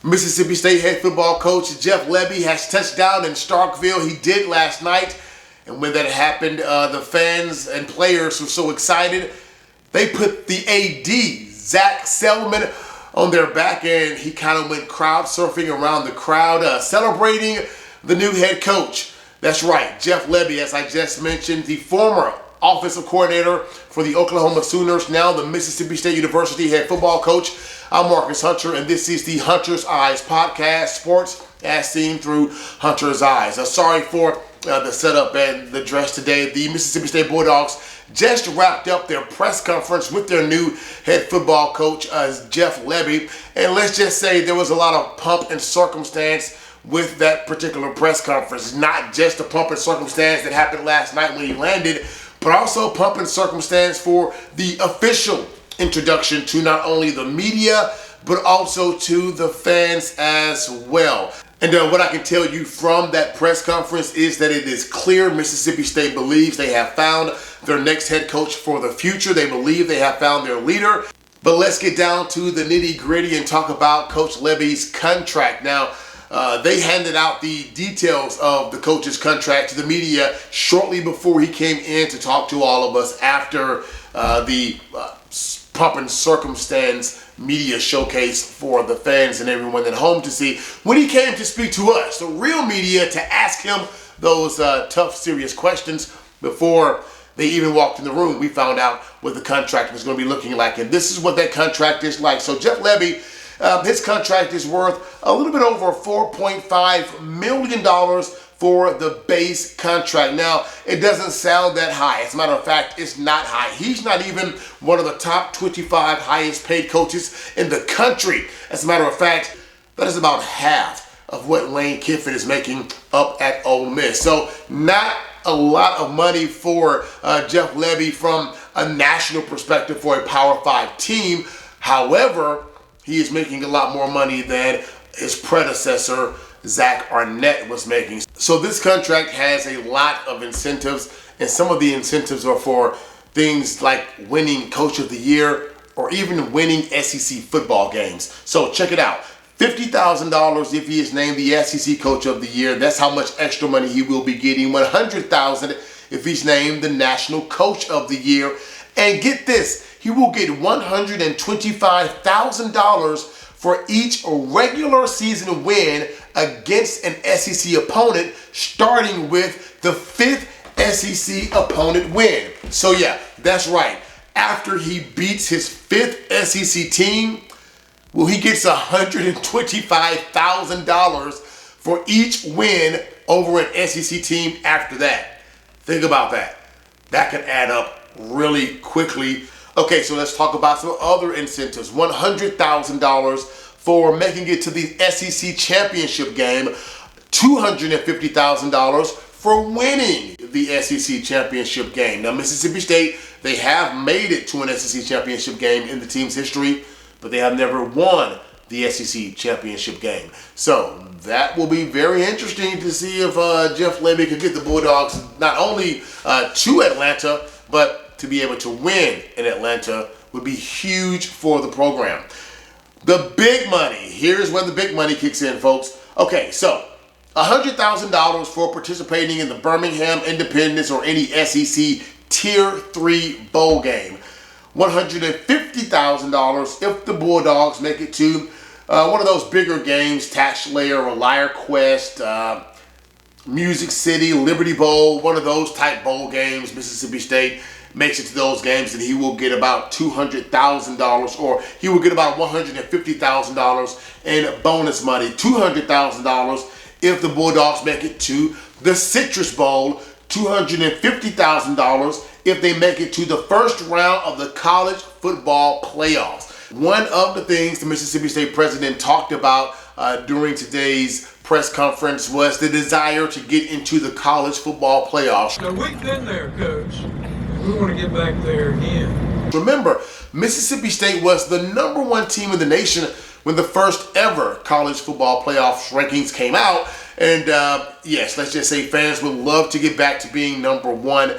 Mississippi State head football coach Jeff Lebby has touched down in Starkville. He did last night. And when that happened, the fans and players were so excited, they put the AD, Zac Selmon, on their back, and he kind of went crowd surfing around the crowd, celebrating the new head coach. That's right, Jeff Lebby, as I just mentioned, the former offensive coordinator for the Oklahoma Sooners, now the Mississippi State University head football coach. I'm Marcus Hunter, and this is the Hunter's Eyes podcast, sports as seen through Hunter's Eyes. Sorry for the setup and the dress today. The Mississippi State Bulldogs just wrapped up their press conference with their new head football coach, Jeff Lebby. And let's just say there was a lot of pomp and circumstance with that particular press conference. Not just the pomp and circumstance that happened last night when he landed, but also pomp and circumstance for the official introduction to not only the media, but also to the fans as well. And what I can tell you from that press conference is that it is clear Mississippi State believes they have found their next head coach for the future. They believe they have found their leader. But let's get down to the nitty-gritty and talk about Coach Lebby's contract. Now, they handed out the details of the coach's contract to the media shortly before he came in to talk to all of us after the pomp and circumstance media showcase for the fans and everyone at home to see. When he came to speak to us, the real media, to ask him those tough, serious questions before they even walked in the room, we found out what the contract was going to be looking like. And this is what that contract is like. So Jeff Lebby, his contract is worth a little bit over $4.5 million for the base contract. Now, it doesn't sound that high. As a matter of fact, it's not high. He's not even one of the top 25 highest paid coaches in the country. As a matter of fact, that is about half of what Lane Kiffin is making up at Ole Miss. So not a lot of money for Jeff Lebby from a national perspective for a Power 5 team. However, he is making a lot more money than his predecessor, Zach Arnett, was making. So this contract has a lot of incentives, and some of the incentives are for things like winning Coach of the Year or even winning SEC football games. So check it out. $50,000 if he is named the SEC Coach of the Year. That's how much extra money he will be getting. $100,000 if he's named the National Coach of the Year. And get this, he will get $125,000 for each regular season win against an SEC opponent, starting with the 5th SEC opponent win. So yeah, that's right. After he beats his 5th SEC team, well, he gets $125,000 for each win over an SEC team after that. Think about that. That can add up really quickly. Okay, so let's talk about some other incentives. $100,000 for making it to the SEC championship game. $250,000 for winning the SEC championship game. Now, Mississippi State, they have made it to an SEC championship game in the team's history, but they have never won the SEC championship game. So that will be very interesting to see if Jeff Lebby could get the Bulldogs not only to Atlanta, but to be able to win in Atlanta would be huge for the program. The big money, here's where the big money kicks in, folks. Okay, so $100,000 for participating in the Birmingham Independence or any SEC Tier 3 bowl game. $150,000 if the Bulldogs make it to one of those bigger games, Tax Slayer or Liar Quest, Music City, Liberty Bowl, one of those type bowl games. Mississippi State makes it to those games, and he will get about $200,000, or he will get about $150,000 in bonus money. $200,000 if the Bulldogs make it to the Citrus Bowl. $250,000 if they make it to the first round of the college football playoffs. One of the things the Mississippi State president talked about during today's press conference was the desire to get into the college football playoffs. So we've been there, Coach. We want to get back there again. Remember, Mississippi State was the number 1 team in the nation when the first ever college football playoffs rankings came out. And yes, let's just say fans would love to get back to being number 1.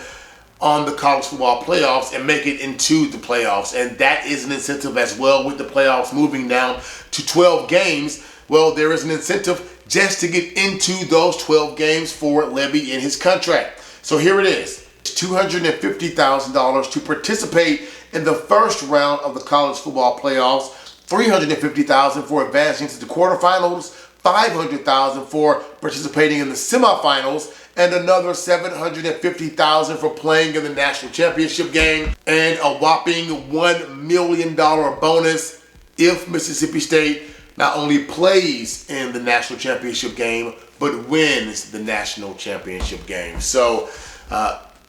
on the college football playoffs and make it into the playoffs. And that is an incentive as well, with the playoffs moving down to 12 games. Well, there is an incentive just to get into those 12 games for Lebby in his contract. So here it is, $250,000 to participate in the first round of the college football playoffs, $350,000 for advancing to the quarterfinals, $500,000 for participating in the semifinals, and another $750,000 for playing in the national championship game, and a whopping $1 million bonus if Mississippi State not only plays in the national championship game, but wins the national championship game. So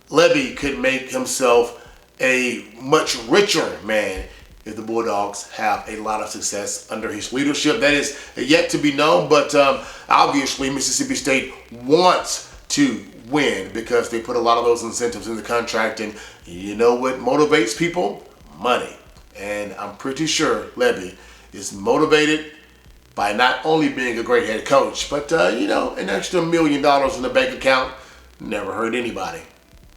Lebby could make himself a much richer man if the Bulldogs have a lot of success under his leadership. That is yet to be known, but obviously Mississippi State wants to win because they put a lot of those incentives in the contract. And you know what motivates people? Money. And I'm pretty sure Lebby is motivated by not only being a great head coach, but you know, an extra $1 million in the bank account never hurt anybody.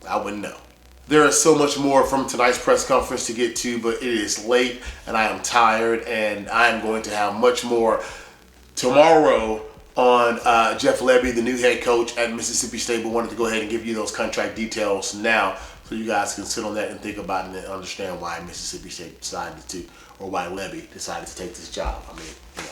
I wouldn't know. There is so much more from tonight's press conference to get to, but it is late and I am tired, and I am going to have much more tomorrow on Jeff Lebby, the new head coach at Mississippi State. But wanted to go ahead and give you those contract details now so you guys can sit on that and think about it and understand why Mississippi State decided to, or why Lebby decided to take this job. I mean, you know,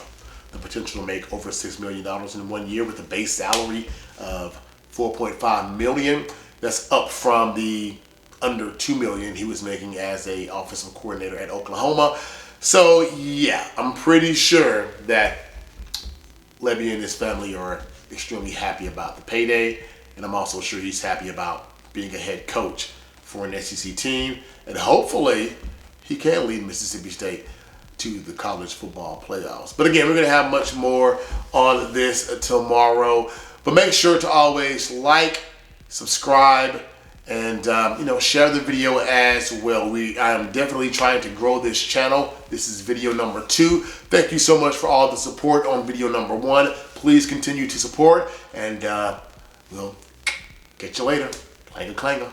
the potential to make over $6 million in 1 year with a base salary of $4.5 million. That's up from the under $2 million he was making as a offensive coordinator at Oklahoma. So yeah, I'm pretty sure that Lebby and his family are extremely happy about the payday, and I'm also sure he's happy about being a head coach for an SEC team, and hopefully he can lead Mississippi State to the college football playoffs. But again, we're going to have much more on this tomorrow. But make sure to always like, subscribe, and you know, share the video as well. I am definitely trying to grow this channel. This is video number 2. Thank you so much for all the support on video number 1. Please continue to support, and we'll catch you later. Clanger clanger.